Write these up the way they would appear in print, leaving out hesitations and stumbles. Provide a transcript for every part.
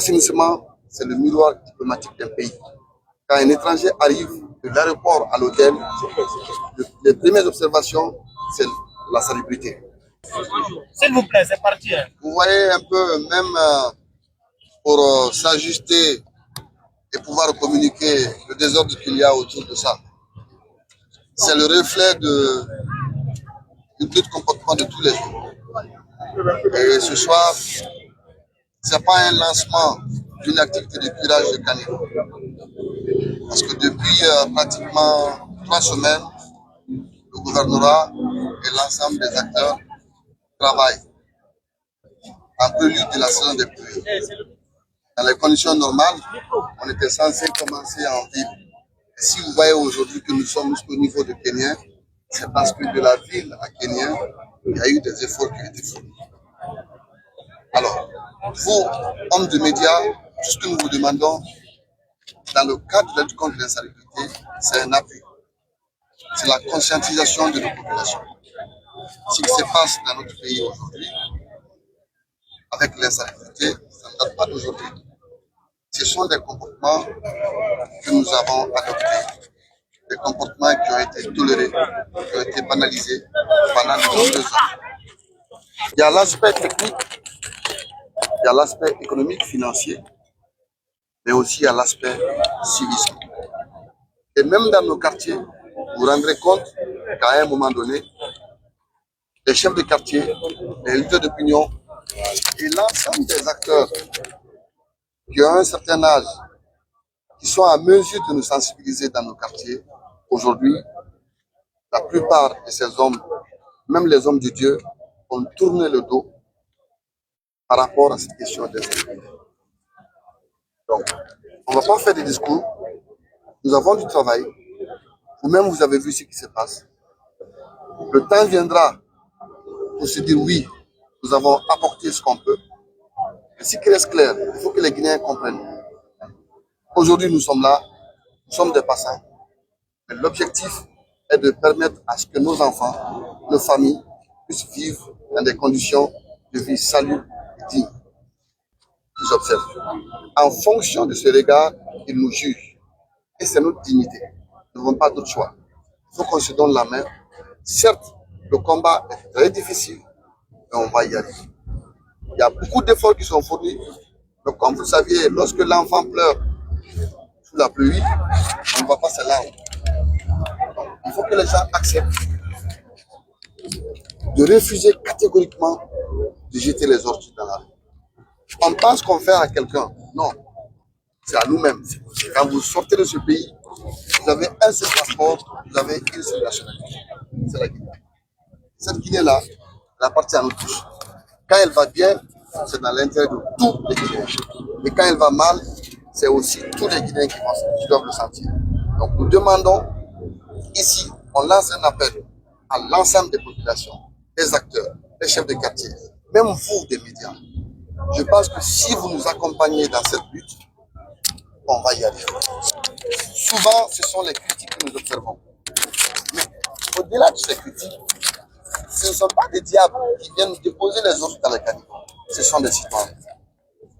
L'assainissement, c'est le miroir diplomatique d'un pays. Quand un étranger arrive de l'aéroport à l'hôtel, les premières observations, c'est la salubrité. S'il vous plaît, c'est parti. Vous voyez un peu, même pour s'ajuster et pouvoir communiquer le désordre qu'il y a autour de ça. C'est le reflet du but de comportement de tous les jours. Et ce soir, ce n'est pas un lancement d'une activité de curage de caniveau. Parce que depuis pratiquement 3 semaines, le gouvernorat et l'ensemble des acteurs travaillent en prélude de la saison des pluies. Dans les conditions normales, on était censé commencer en ville. Et si vous voyez aujourd'hui que nous sommes jusqu'au niveau de Kenya, c'est parce que de la ville à Kenya, il y a eu des efforts qui ont été fournis. Alors, vous, hommes de médias, tout ce que nous vous demandons, dans le cadre de la lutte contre l'insalubrité, c'est un appui. C'est la conscientisation de nos populations. Ce qui se passe dans notre pays aujourd'hui, avec l'insalubrité, ça ne date pas d'aujourd'hui. Ce sont des comportements que nous avons adoptés, des comportements qui ont été tolérés, qui ont été banalisés pendant de nombreuses années. Il y a l'aspect technique, il y a l'aspect économique, financier, mais aussi il y a l'aspect civisme. Et même dans nos quartiers, vous vous rendrez compte qu'à un moment donné, les chefs de quartier, les leaders d'opinion et l'ensemble des acteurs qui ont un certain âge, qui sont à mesure de nous sensibiliser dans nos quartiers, aujourd'hui, la plupart de ces hommes, même les hommes de Dieu, ont tourné le dos par rapport à cette question des insécurité. Donc, on ne va pas faire des discours, nous avons du travail, vous-même vous avez vu ce qui se passe. Le temps viendra pour se dire oui, nous avons apporté ce qu'on peut. Mais ce qui reste clair, il faut que les Guinéens comprennent. Aujourd'hui, nous sommes là, nous sommes des passants. Mais l'objectif est de permettre à ce que nos enfants, nos familles, puissent vivre dans des conditions de vie salubres et dignes. Ils observent. En fonction de ce regard, ils nous jugent. Et c'est notre dignité. Nous n'avons pas d'autre choix. Il faut qu'on se donne la main. Certes, le combat est très difficile, mais on va y arriver. Il y a beaucoup d'efforts qui sont fournis. Mais comme vous le saviez, lorsque l'enfant pleure sous la pluie, on ne va pas se larmes. Il faut que les gens acceptent de refuser catégoriquement de jeter les ordures dans la rue. On pense qu'on fait à quelqu'un. Non, c'est à nous-mêmes. Quand vous sortez de ce pays, vous avez un seul passeport, vous avez une seule nationalité. C'est la Guinée. Cette Guinée-là, elle appartient à nous tous. Quand elle va bien, c'est dans l'intérêt de tous les Guinéens. Et quand elle va mal, c'est aussi tous les Guinéens qui doivent le sentir. Donc nous demandons, ici, on lance un appel à l'ensemble des populations, des acteurs, des chefs de quartier, même vous des médias. Je pense que si vous nous accompagnez dans cette lutte, on va y arriver. Souvent, ce sont les critiques que nous observons. Mais au-delà de ces critiques, ce ne sont pas des diables qui viennent déposer les autres dans les caniveaux. Ce sont des citoyens.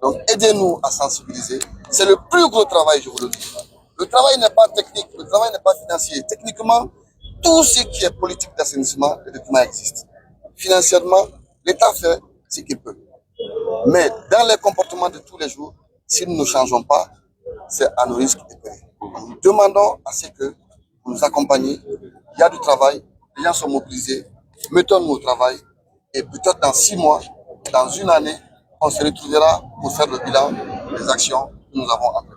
Donc, aidez-nous à sensibiliser. C'est le plus gros travail, je vous le dis. Le travail n'est pas technique, le travail n'est pas financier. Techniquement, tout ce qui est politique d'assainissement, le document existe. Financièrement, l'État fait ce qu'il peut. Mais dans les comportements de tous les jours, si nous ne changeons pas, c'est à nos risques et périls. Nous demandons à ce que vous nous accompagniez. Il y a du travail, les gens sont mobilisés, mettons-nous au travail et peut-être dans 6 mois, dans une année, on se retrouvera pour faire le bilan des actions que nous avons entreprises.